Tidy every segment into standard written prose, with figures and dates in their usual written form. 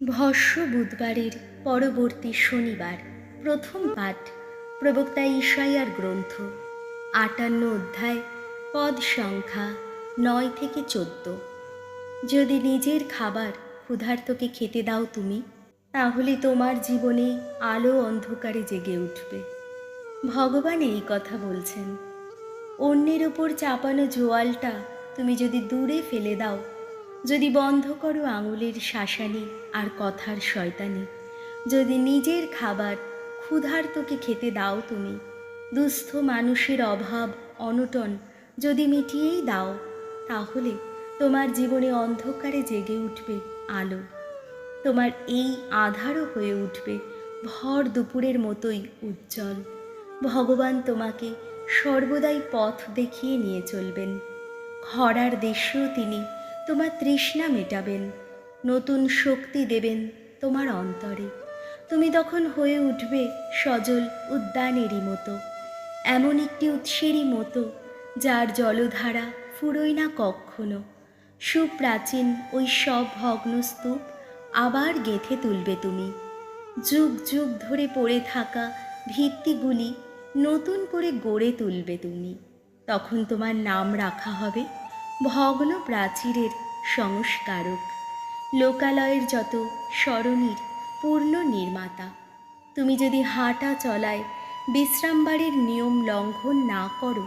ভস্য বুধবারের পরবর্তী শনিবার প্রথম পাঠ প্রবক্তা ঈশাইয়ার গ্রন্থ ৫৮ অধ্যায় পদ সংখ্যা ৯ থেকে ১৪। যদি নিজের খাবার ক্ষুধার্তকে খেতে দাও তুমি, তাহলে তোমার জীবনে আলো অন্ধকারে জেগে উঠবে। ভগবান এই কথা বলছেন। অন্যের ওপর চাপানো জোয়ালটা তুমি যদি দূরে ফেলে দাও, যদি বন্ধ করো আঙুলের শাসানি আর কথার শয়তানি, যদি নিজের খাবার ক্ষুধার্তকে খেতে দাও তুমি, দুস্থ মানুষের অভাব অনটন যদি মিটিয়েই দাও, তাহলে তোমার জীবনে অন্ধকারে জেগে উঠবে আলো। তোমার এই আধারও হয়ে উঠবে ভর দুপুরের মতোই উজ্জ্বল। ভগবান তোমাকে সর্বদাই পথ দেখিয়ে নিয়ে চলবেন। খরার দেশেও তিনি তোমার তৃষ্ণা মেটাবেন, নতুন শক্তি দেবেন তোমার অন্তরে। তুমি তখন হয়ে উঠবে সজল উদ্যানেরই মতো, এমন একটি উৎসেরই মতো যার জলধারা ফুরোয় না কক্ষনো। সুপ্রাচীন ওই সব ভগ্ন স্তূপ আবার গেঁথে তুলবে তুমি। যুগ যুগ ধরে পড়ে থাকা ভিত্তিগুলি নতুন করে গড়ে তুলবে তুমি। তখন তোমার নাম রাখা হবে ভগ্ন প্রাচীরের সংস্কারক, লোকালয়ের যত সরণির পূর্ণ নির্মাতা। তুমি যদি হাঁটা চলায় বিশ্রামবাড়ির নিয়ম লঙ্ঘন না করো,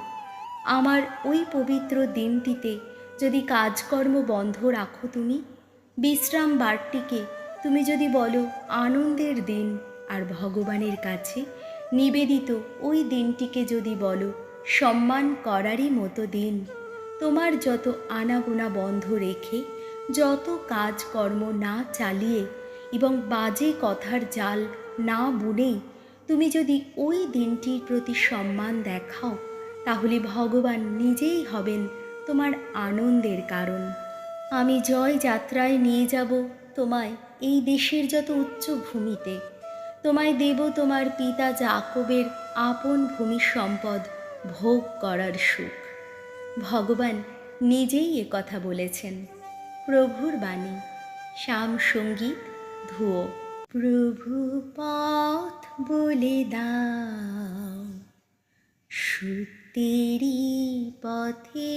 আমার ওই পবিত্র দিনটিতে যদি কাজকর্ম বন্ধ রাখো তুমি, বিশ্রাম বারটিকে তুমি যদি বলো আনন্দের দিন, আর ভগবানের কাছে নিবেদিত ওই দিনটিকে যদি বলো সম্মান করারই মতো দিন, তোমার যত আনাগোনা বন্ধ রেখে, যত কাজকর্ম না চালিয়ে এবং বাজে কথার জাল না বুনেই তুমি যদি ওই দিনটির প্রতি সম্মান দেখাও, তাহলে ভগবান নিজেই হবেন তোমার আনন্দের কারণ। আমি জয় যাত্রায় নিয়ে যাব তোমায় এই দেশের যত উচ্চ ভূমিতে। তোমায় দেব তোমার পিতা যাকবের আপন ভূমি সম্পদ ভোগ করার সুখ। ভগবান নিজেই কথা বলেছেন। প্রভুর বাণী। শ্যাম সঙ্গীত ধুয়ো। প্রভু পথ বলে দাও, সত্যেরই পথে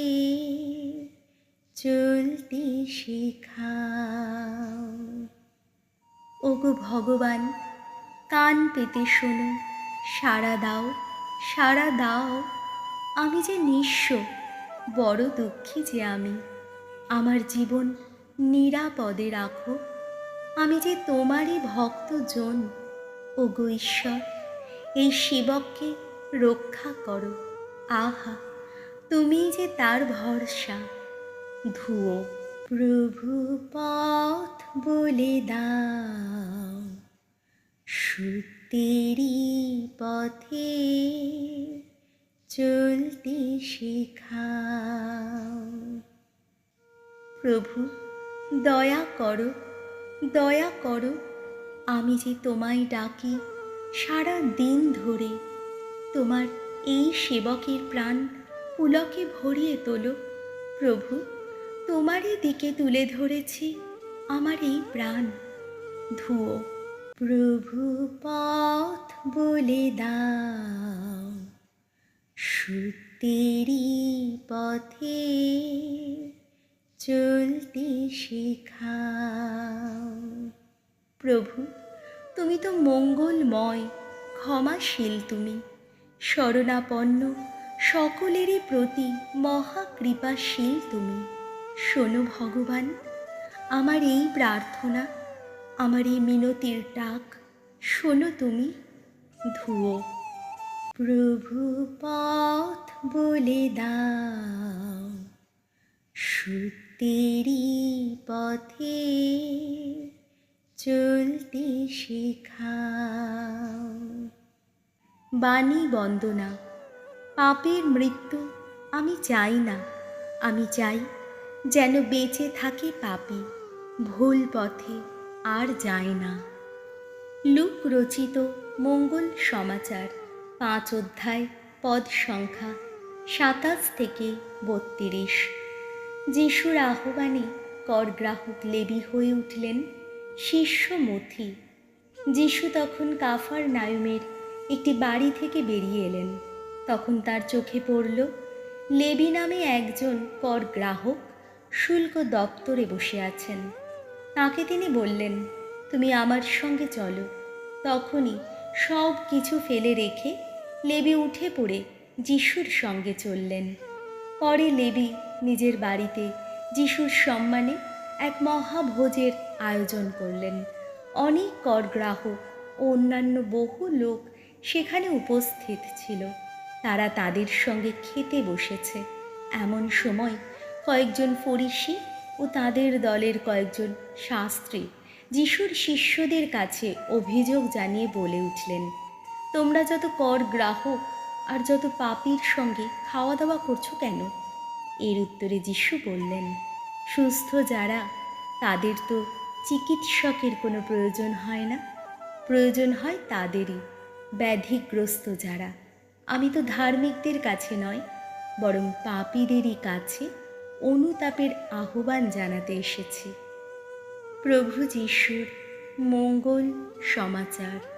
চলতে শেখাও। ওগো ভগবান, কান পেতে শোনো, সাড়া দাও, সাড়া দাও। আমি যে নিঃস্ব, বড় দুঃখী যে আমি। আমার জীবন নিরাপদে রাখো। আমি যে তোমারই ভক্তজন। ওগো ঈশ্বর, এই সেবককে রক্ষা করো। আহা, তুমি যে তার ভরসা। ধুয়ো। প্রভু পথ বলে দাও, সত্যেরই পথে চলতে শেখাও। প্রভু, দয়া করো, দয়া করো। আমি যে তোমায় ডাকি সারা দিন ধরে। তোমার এই সেবকের প্রাণ পুলকে ভরিয়ে তোলো। প্রভু, তোমারই দিকে তুলে ধরেছি আমার এই প্রাণ। ধুয়ো। প্রভু পথ বলে দাও, সত্যেরই পথে চলতে শেখাও। প্রভু, তুমি তো মঙ্গলময়, ক্ষমাশীল তুমি, শরণাপন্ন সকলেরই প্রতি মহাকৃপাশীল তুমি। শোনো ভগবান, আমার এই প্রার্থনা, আমার এই মিনতির ডাক শোনো তুমি। ধুয়ো। প্রভু পথ বলে দাও, সত্যেরই পথে চলতে শেখাও। বাণী বন্দনা। পাপের মৃত্যু আমি চাই না। আমি চাই যেন বেঁচে থাকে পাপী, ভুল পথে আর যায় না। লুক রচিত মঙ্গল সমাচার ৫ অধ্যায় পদ সংখ্যা ২৭ থেকে ৩২। যিশুর আহ্বানে করগ্রাহক লেবী হয়ে উঠলেন শিষ্য মথি। যিশু তখন কাফারনায়ুমের একটি বাড়ি থেকে বেরিয়ে এলেন। তখন তার চোখে পড়ল লেবি নামে একজন কর গ্রাহক শুল্ক দপ্তরে বসে আছেন। তাকে তিনি বললেন, তুমি আমার সঙ্গে চলো। তখনই সব কিছু ফেলে রেখে লেবি উঠে পড়ে যিশুর সঙ্গে চললেন। পরে লেবি নিজের বাড়িতে যিশুর সম্মানে এক মহাভোজের আয়োজন করলেন। অনেক করগ্রাহক ও অন্যান্য বহু লোক সেখানে উপস্থিত ছিল। তারা তাদের সঙ্গে খেতে বসেছে। এমন সময় কয়েকজন ফরিসি ও তাদের দলের কয়েকজন শাস্ত্রী যিশুর শিষ্যদের কাছে অভিযোগ জানিয়ে বলে উঠলেন, তোমরা যত কর গ্রাহক আর যত পাপীর সঙ্গে খাওয়া দাওয়া করছো কেন? এর উত্তরে যিশু বললেন, সুস্থ যারা তাদের তো চিকিৎসকের কোনো প্রয়োজন হয় না, প্রয়োজন হয় তাদেরই, ব্যাধিগ্রস্ত যারা। আমি তো ধার্মিকদের কাছে নয়, বরং পাপীদেরই কাছে অনুতাপের আহ্বান জানাতে এসেছি। প্রভু যিশুর মঙ্গল সমাচার।